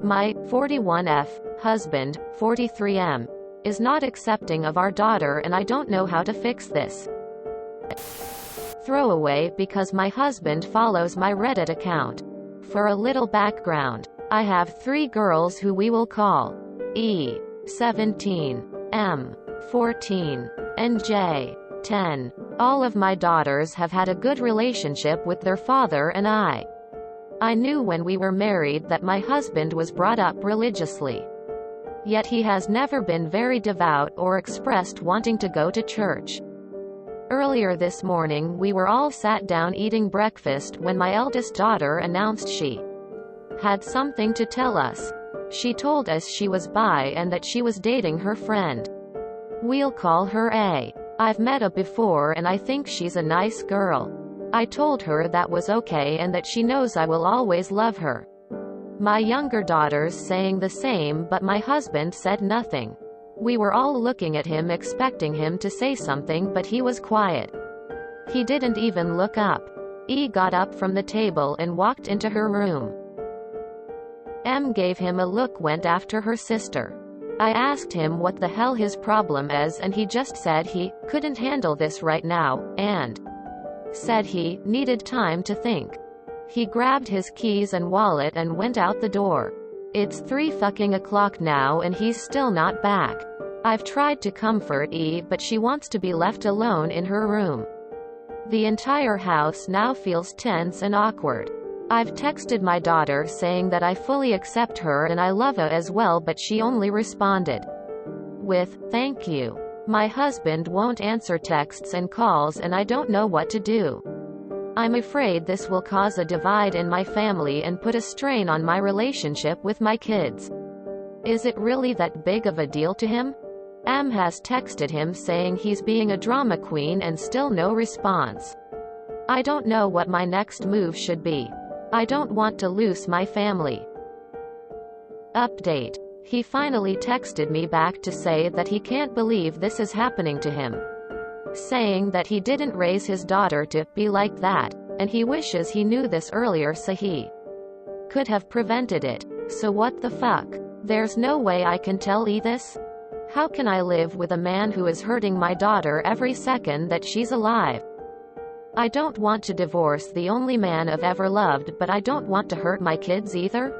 My 41F husband, 43M, is not accepting of our daughter and I don't know how to fix this. Throwaway because my husband follows my Reddit account. For a little background, I have 3 girls who we will call E, 17, M, 14, and J, 10. All of my daughters have had a good relationship with their father and I knew when we were married that my husband was brought up religiously. Yet he has never been very devout or expressed wanting to go to church. Earlier this morning we were all sat down eating breakfast when my eldest daughter announced she had something to tell us. She told us she was bi and that she was dating her friend. We'll call her A. I've met her before and I think she's a nice girl. I told her that was okay and that she knows I will always love her. My younger daughters saying the same, but my husband said nothing. We were all looking at him expecting him to say something, but he was quiet. He didn't even look up. E got up from the table and walked into her room. M gave him a look, went after her sister. I asked him what the hell his problem is and he just said he couldn't handle this right now, and said he needed time to think. He grabbed his keys and wallet and went out the door. It's 3 fucking o'clock now and he's still not back. I've tried to comfort E, but she wants to be left alone in her room. The entire house now feels tense and awkward. I've texted my daughter saying that I fully accept her and I love her as well, but she only responded with, "Thank you." My husband won't answer texts and calls and I don't know what to do. I'm afraid this will cause a divide in my family and put a strain on my relationship with my kids. Is it really that big of a deal to him? M has texted him saying he's being a drama queen and still no response. I don't know what my next move should be. I don't want to lose my family. Update. He finally texted me back to say that he can't believe this is happening to him. Saying that he didn't raise his daughter to be like that, and he wishes he knew this earlier so he could have prevented it. So what the fuck? There's no way I can tell E this? How can I live with a man who is hurting my daughter every second that she's alive? I don't want to divorce the only man I've ever loved, but I don't want to hurt my kids either.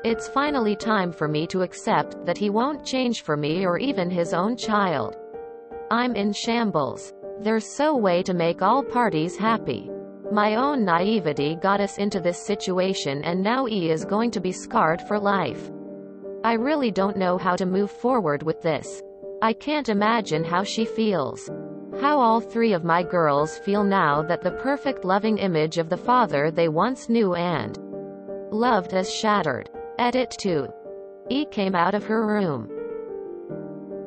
It's finally time for me to accept that he won't change for me or even his own child. I'm in shambles. There's no way to make all parties happy. My own naivety got us into this situation and now E is going to be scarred for life. I really don't know how to move forward with this. I can't imagine how she feels. How all 3 of my girls feel now that the perfect loving image of the father they once knew and loved is shattered. Edit 2. E came out of her room.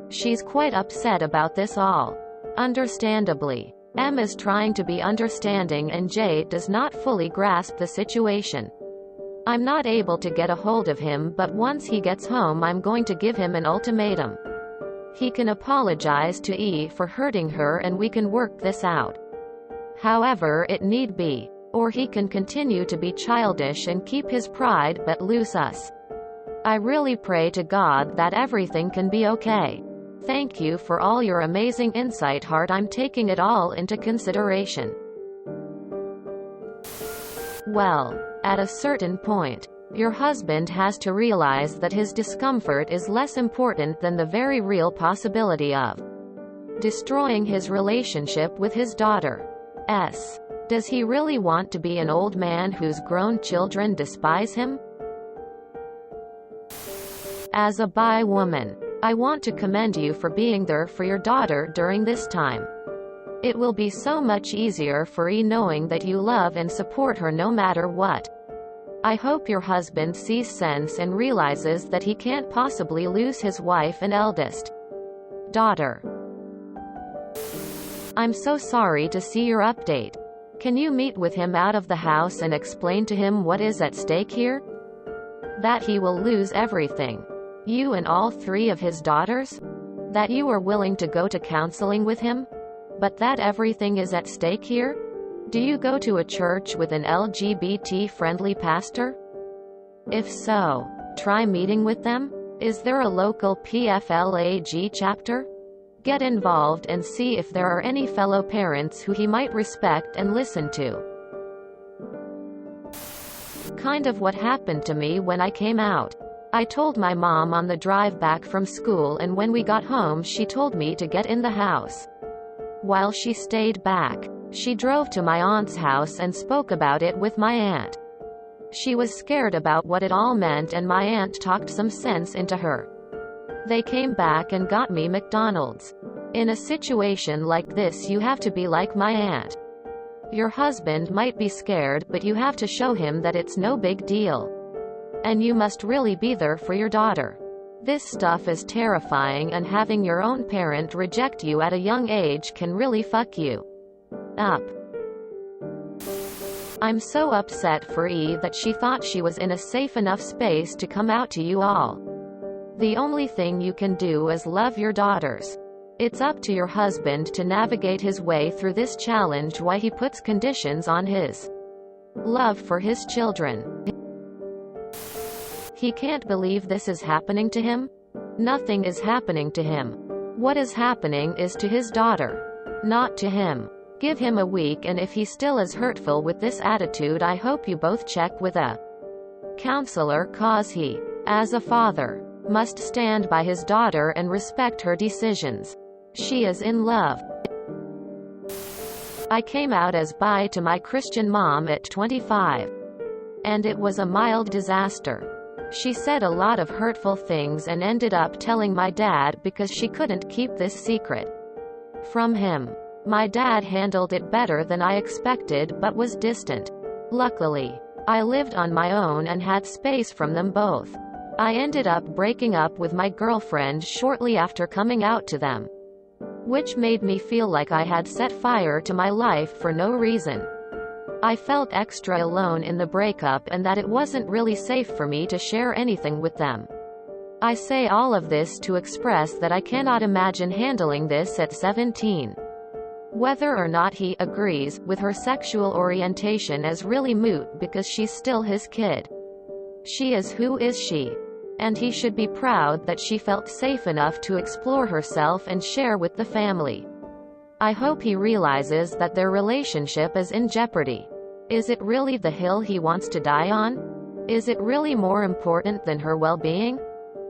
She's quite upset about this all. Understandably. M is trying to be understanding and J does not fully grasp the situation. I'm not able to get a hold of him, but once he gets home I'm going to give him an ultimatum. He can apologize to E for hurting her and we can work this out. However it need be. Or he can continue to be childish and keep his pride but lose us. I really pray to God that everything can be okay. Thank you for all your amazing insight, heart. I'm taking it all into consideration. Well, at a certain point, your husband has to realize that his discomfort is less important than the very real possibility of destroying his relationship with his daughter. Does he really want to be an old man whose grown children despise him? As a bi woman, I want to commend you for being there for your daughter during this time. It will be so much easier for E knowing that you love and support her no matter what. I hope your husband sees sense and realizes that he can't possibly lose his wife and eldest daughter. I'm so sorry to see your update. Can you meet with him out of the house and explain to him what is at stake here? That he will lose everything. You and all 3 of his daughters? That you are willing to go to counseling with him? But that everything is at stake here? Do you go to a church with an LGBT-friendly pastor? If so, Try meeting with them? Is there a local PFLAG chapter? Get involved and see if there are any fellow parents who he might respect and listen to. Kind of what happened to me when I came out. I told my mom on the drive back from school, and when we got home she told me to get in the house. While she stayed back, she drove to my aunt's house and spoke about it with my aunt. She was scared about what it all meant, and my aunt talked some sense into her. They came back and got me McDonald's. In a situation like this you have to be like my aunt. Your husband might be scared, but you have to show him that it's no big deal. And you must really be there for your daughter. This stuff is terrifying, and having your own parent reject you at a young age can really fuck you up. I'm so upset for E that she thought she was in a safe enough space to come out to you all. The only thing you can do is love your daughters. It's up to your husband to navigate his way through this challenge while he puts conditions on his love for his children. He can't believe this is happening to him? Nothing is happening to him. What is happening is to his daughter, not to him. Give him a week, and if he still is hurtful with this attitude, I hope you both check with a counselor, cause he, as a father, must stand by his daughter and respect her decisions. She is in love. I came out as bi to my Christian mom at 25. And it was a mild disaster. She said a lot of hurtful things and ended up telling my dad because she couldn't keep this secret from him. My dad handled it better than I expected, but was distant. Luckily, I lived on my own and had space from them both. I ended up breaking up with my girlfriend shortly after coming out to them, which made me feel like I had set fire to my life for no reason. I felt extra alone in the breakup, and that it wasn't really safe for me to share anything with them. I say all of this to express that I cannot imagine handling this at 17. Whether or not he agrees with her sexual orientation is really moot because she's still his kid. She is who is she. And he should be proud that she felt safe enough to explore herself and share with the family. I hope he realizes that their relationship is in jeopardy. Is it really the hill he wants to die on? Is it really more important than her well-being?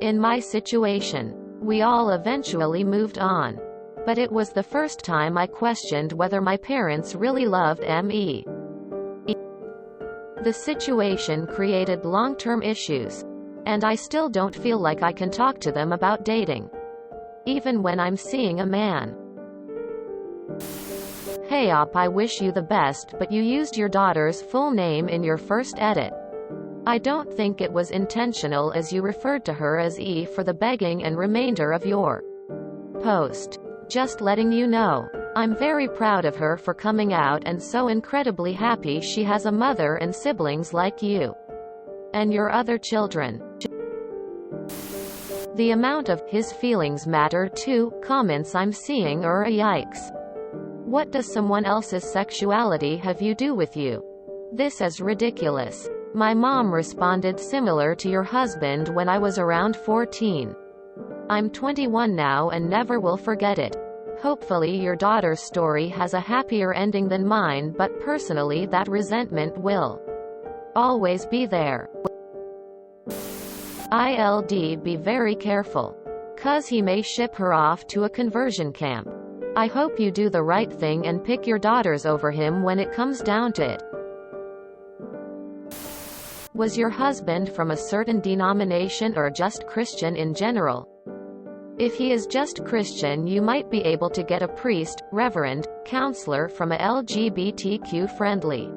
In my situation, we all eventually moved on. But it was the first time I questioned whether my parents really loved me. The situation created long-term issues. And I still don't feel like I can talk to them about dating, even when I'm seeing a man. Hey op, I wish you the best, but you used your daughter's full name in your first edit. I don't think it was intentional, as you referred to her as E for the begging and remainder of your post. Just letting you know. I'm very proud of her for coming out, and so incredibly happy she has a mother and siblings like you. And your other children. The amount of his feelings matter too comments I'm seeing are a yikes. What does someone else's sexuality have you do with you? This is ridiculous. My mom responded similar to your husband when I was around 14. I'm 21 now and never will forget it. Hopefully your daughter's story has a happier ending than mine, but personally that resentment will always be there. ILD, be very careful. 'Cause he may ship her off to a conversion camp. I hope you do the right thing and pick your daughters over him when it comes down to it. Was your husband from a certain denomination or just Christian in general? If he is just Christian, you might be able to get a priest, reverend, counselor from a LGBTQ-friendly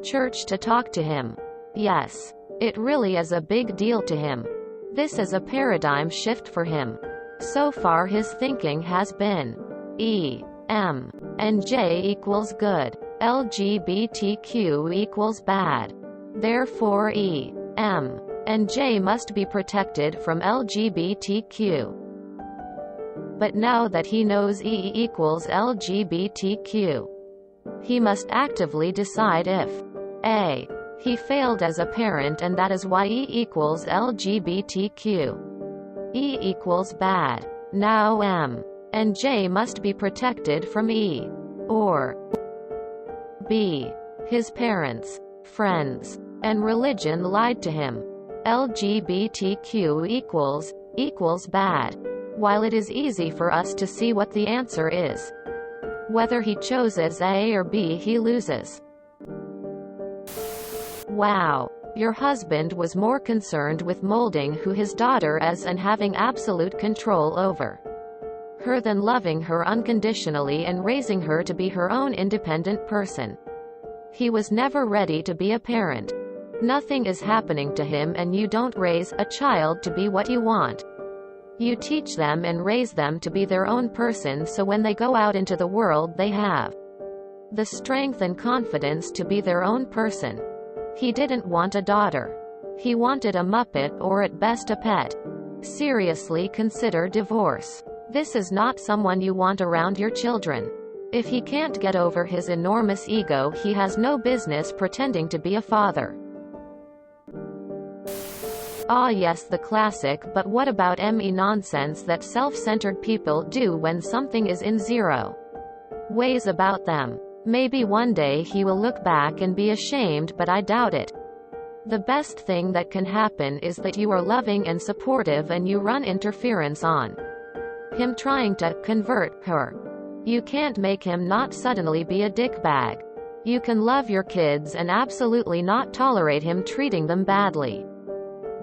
church to talk to him. Yes. It really is a big deal to him. This is a paradigm shift for him. So far his thinking has been E, M, and J equals good. LGBTQ equals bad. Therefore E, M, and J must be protected from LGBTQ. But now that he knows E equals LGBTQ, he must actively decide if A, He failed as a parent, and that is why E equals LGBTQ. E equals bad. Now M and J must be protected from E. Or B. His parents, friends, and religion lied to him. LGBTQ equals bad. While it is easy for us to see what the answer is, whether he chooses A or B, he loses. Wow. Your husband was more concerned with molding who his daughter is and having absolute control over her than loving her unconditionally and raising her to be her own independent person. He was never ready to be a parent. Nothing is happening to him, and you don't raise a child to be what you want. You teach them and raise them to be their own person, so when they go out into the world they have the strength and confidence to be their own person. He didn't want a daughter. He wanted a Muppet, or at best a pet. Seriously consider divorce. This is not someone you want around your children. If he can't get over his enormous ego, he has no business pretending to be a father. Ah yes, the classic, but what about ME nonsense that self-centered people do when something is in zero ways about them? Maybe one day he will look back and be ashamed, but I doubt it. The best thing that can happen is that you are loving and supportive and you run interference on him trying to convert her. You can't make him not suddenly be a dickbag. You can love your kids and absolutely not tolerate him treating them badly.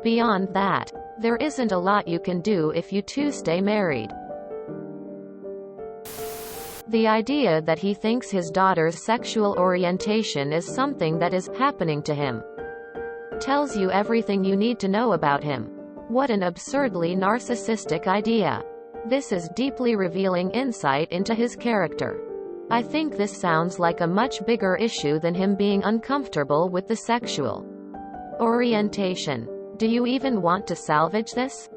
Beyond that, there isn't a lot you can do if you two stay married. The idea that he thinks his daughter's sexual orientation is something that is happening to him tells you everything you need to know about him. What an absurdly narcissistic idea. This is deeply revealing insight into his character. I think this sounds like a much bigger issue than him being uncomfortable with the sexual orientation. Do you even want to salvage this?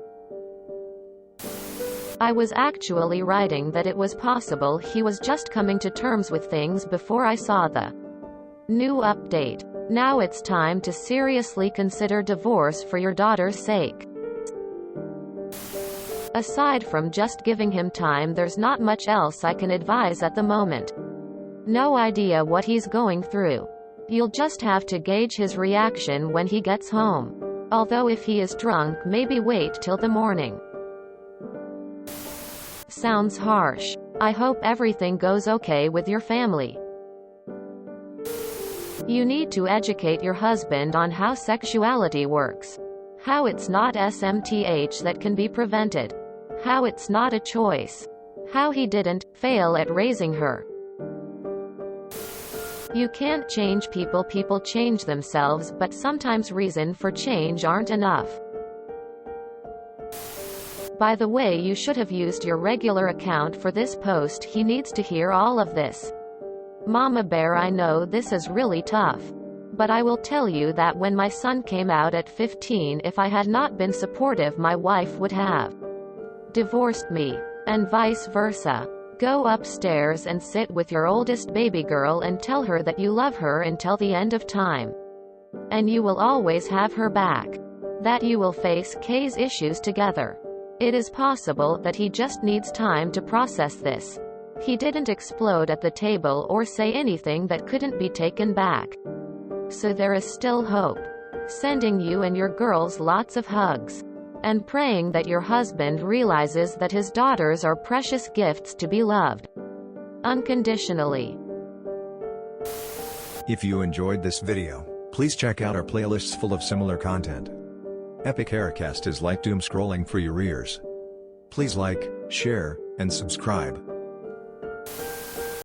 I was actually writing that it was possible he was just coming to terms with things before I saw the new update. Now it's time to seriously consider divorce for your daughter's sake. Aside from just giving him time, there's not much else I can advise at the moment. No idea what he's going through. You'll just have to gauge his reaction when he gets home. Although if he is drunk, maybe wait till the morning. Sounds harsh. I hope everything goes okay with your family. You need to educate your husband on how sexuality works. How it's not SMTH that can be prevented. How it's not a choice. How he didn't fail at raising her. You can't change people, people change themselves, but sometimes reason for change aren't enough. By the way, you should have used your regular account for this post. He needs to hear all of this. Mama Bear, I know this is really tough. But I will tell you that when my son came out at 15, if I had not been supportive, my wife would have divorced me. And vice versa. Go upstairs and sit with your oldest baby girl and tell her that you love her until the end of time. And you will always have her back. That you will face K's issues together. It is possible that he just needs time to process this. He didn't explode at the table or say anything that couldn't be taken back. So there is still hope. Sending you and your girls lots of hugs. And praying that your husband realizes that his daughters are precious gifts to be loved unconditionally. If you enjoyed this video, please check out our playlists full of similar content. Epic Haircast is like doom scrolling for your ears. Please like, share, and subscribe.